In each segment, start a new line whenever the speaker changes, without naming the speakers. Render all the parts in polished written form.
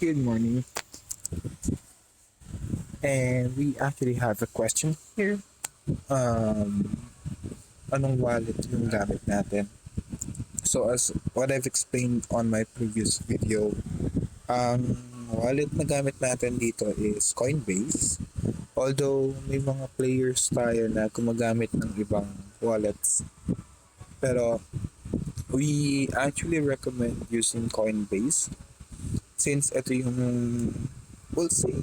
Good morning. And we actually have a question here. Um, Anong wallet yung gamit natin? So as what I've explained on my previous video, ang wallet na gamit natin dito is Coinbase. Although may mga players tayo na gumagamit ng ibang wallets. Pero we actually recommend using Coinbase since ito yung, we'll say,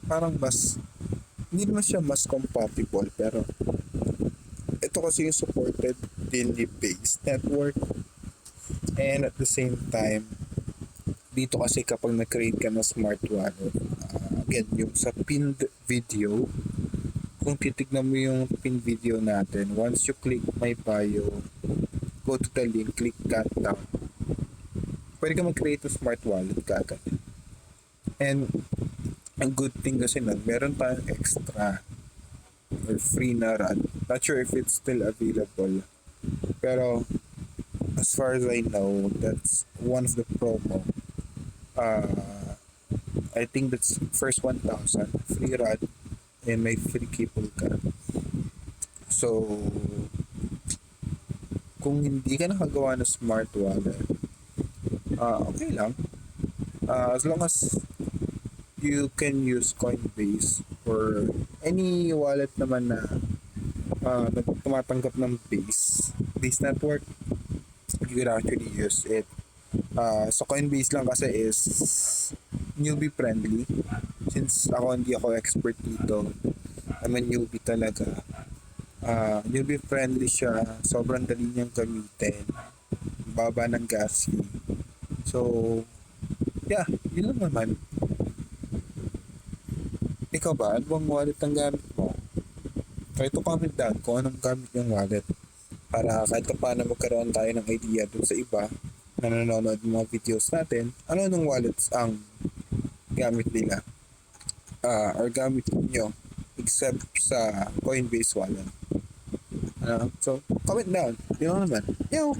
parang mas hindi naman siya mas compatible, pero ito kasi yung supported din ni Base Network. And at the same time, dito kasi kapag nag-create ka ng smart wallet, again, yung sa pinned video, kung titignan mo yung pinned video natin, once you click my bio, go to the link, click that down, pwede ka mag-create ng smart wallet kagad. And ang good thing kasi nun, meron tayong extra or free na run. Not sure if it's still available. Pero as far as I know, that's one of the promo. I think that's first 1,000 free run and may free cable ka. So, kung hindi ka nakagawa ng smart wallet, okay lang. As long as you can use Coinbase or any wallet naman na tumatanggap ng Base Network, you could actually use it. Sa Coinbase lang kasi is newbie friendly. Since hindi ako expert dito, I'm a newbie talaga. Newbie friendly siya, sobrang dali niyang gamitin, baba ng gas fee. So, yeah, yun lang naman. Ikaw ba? Ano bang wallet ang gamit mo? Try to comment down kung anong gamit yung wallet para kahit pa paano magkaroon tayo ng idea dun sa iba na nanonood ng mga videos natin, ano nung wallets ang gamit nila or gamit nyo except sa Coinbase wallet. So, comment down. Yun naman. Yo!